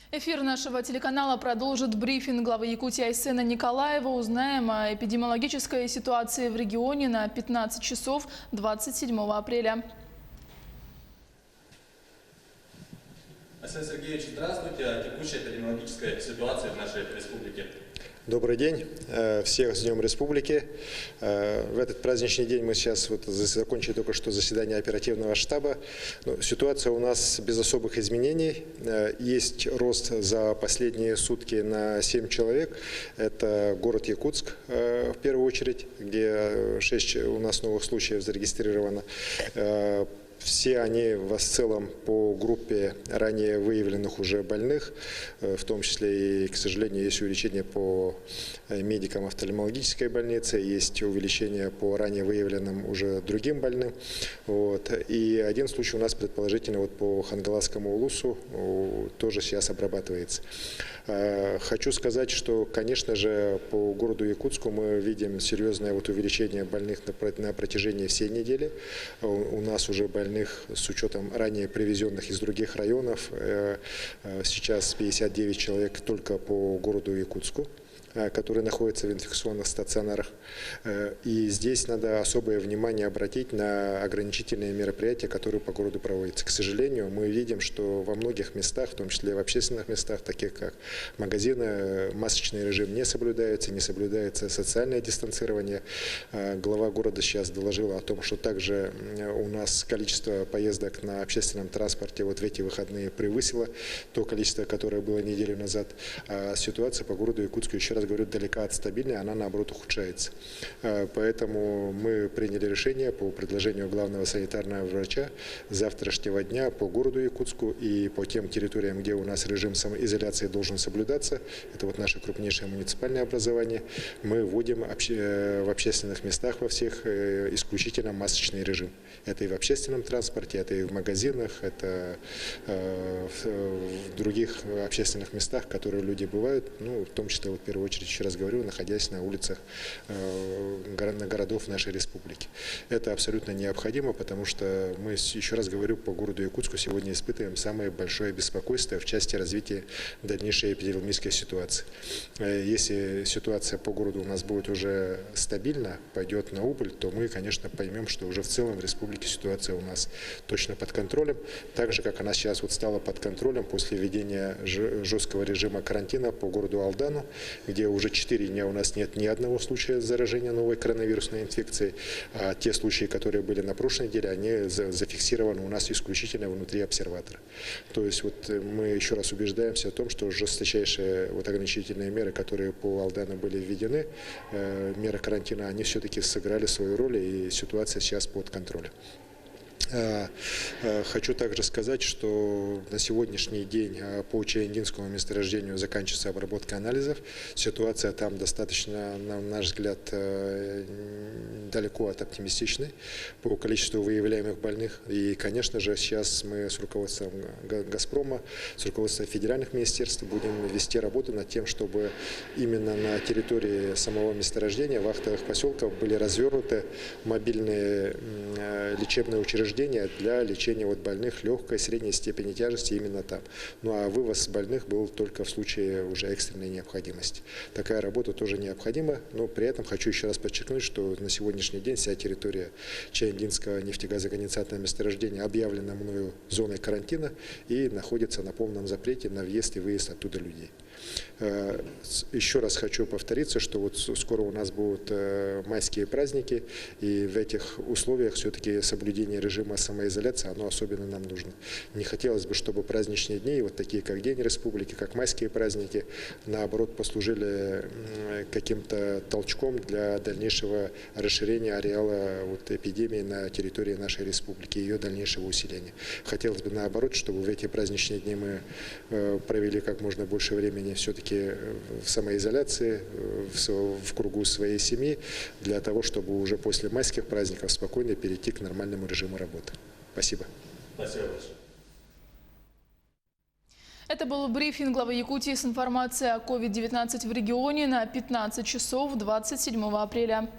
Эфир нашего телеканала продолжит брифинг главы Якутии Айсена Николаева. Узнаем о эпидемиологической ситуации в регионе на 15 часов 27 апреля. Айсен Сергеевич, здравствуйте. О текущей эпидемиологической ситуации в нашей республике. Добрый день. Всех с Днем Республики. В этот праздничный день мы сейчас закончили только что заседание оперативного штаба. Ситуация у нас без особых изменений. Есть рост за последние сутки на 7 человек. Это город Якутск в первую очередь, где 6 у нас новых случаев зарегистрировано. Все они в целом по группе ранее выявленных уже больных, в том числе и, к сожалению, есть увеличение по медикам офтальмологической больницы, есть увеличение по ранее выявленным уже другим больным. И один случай у нас предположительно по Хангаласскому улусу тоже сейчас обрабатывается. Хочу сказать, что, конечно же, по городу Якутску мы видим серьезное увеличение больных на протяжении всей недели. У нас уже больных с учетом ранее привезенных из других районов сейчас 59 человек только по городу Якутску, которые находятся в инфекционных стационарах. И здесь надо особое внимание обратить на ограничительные мероприятия, которые по городу проводятся. К сожалению, мы видим, что во многих местах, в том числе в общественных местах, таких как магазины, масочный режим не соблюдается социальное дистанцирование. Глава города сейчас доложила о том, что также у нас количество поездок на общественном транспорте в эти выходные превысило то количество, которое было неделю назад. А ситуация по городу Якутску, еще раз говорю, далека от стабильной, она наоборот ухудшается. Поэтому мы приняли решение по предложению главного санитарного врача с завтрашнего дня по городу Якутску и по тем территориям, где у нас режим самоизоляции должен соблюдаться, это наше крупнейшее муниципальное образование, мы вводим в общественных местах во всех исключительно масочный режим. Это и в общественном транспорте, это и в магазинах, это в других общественных местах, которые люди бывают, в том числе в первую очередь, еще раз говорю, находясь на улицах городов нашей республики. Это абсолютно необходимо, потому что мы, еще раз говорю, по городу Якутску сегодня испытываем самое большое беспокойство в части развития дальнейшей эпидемиологической ситуации. Если ситуация по городу у нас будет уже стабильна, пойдет на убыль, то мы, конечно, поймем, что уже в целом в республике ситуация у нас точно под контролем, так же, как она сейчас стала под контролем после введения жесткого режима карантина по городу Алдану, где уже 4 дня у нас нет ни одного случая заражения новой коронавирусной инфекцией, а те случаи, которые были на прошлой неделе, они зафиксированы у нас исключительно внутри обсерватора. То есть мы еще раз убеждаемся о том, что жесточайшие ограничительные меры, которые по Алдану были введены, меры карантина, они все-таки сыграли свою роль, и ситуация сейчас под контролем. Хочу также сказать, что на сегодняшний день по Чаяндинскому месторождению заканчивается обработка анализов. Ситуация там достаточно, на наш взгляд, далеко от оптимистичной по количеству выявляемых больных. И, конечно же, сейчас мы с руководством «Газпрома», с руководством федеральных министерств будем вести работу над тем, чтобы именно на территории самого месторождения, вахтовых поселков, были развернуты мобильные лечебные учреждения для лечения больных легкой, средней степени тяжести именно там. А вывоз больных был только в случае уже экстренной необходимости. Такая работа тоже необходима, но при этом хочу еще раз подчеркнуть, что на сегодняшний день вся территория Чаяндинского нефтегазоконденсатного месторождения объявлена мною зоной карантина и находится на полном запрете на въезд и выезд оттуда людей. Еще раз хочу повториться, что скоро у нас будут майские праздники, и в этих условиях все-таки соблюдение режима самоизоляции, оно особенно нам нужно. Не хотелось бы, чтобы праздничные дни, такие как День Республики, как майские праздники, наоборот, послужили каким-то толчком для дальнейшего расширения ареала эпидемии на территории нашей республики и ее дальнейшего усиления. Хотелось бы, наоборот, чтобы в эти праздничные дни мы провели как можно больше времени все-таки в самоизоляции, в кругу своей семьи, для того, чтобы уже после майских праздников спокойно перейти к нормальному режиму работы. Спасибо. Спасибо большое. Это был брифинг главы Якутии с информацией о COVID-19 в регионе на 15 часов 27 апреля.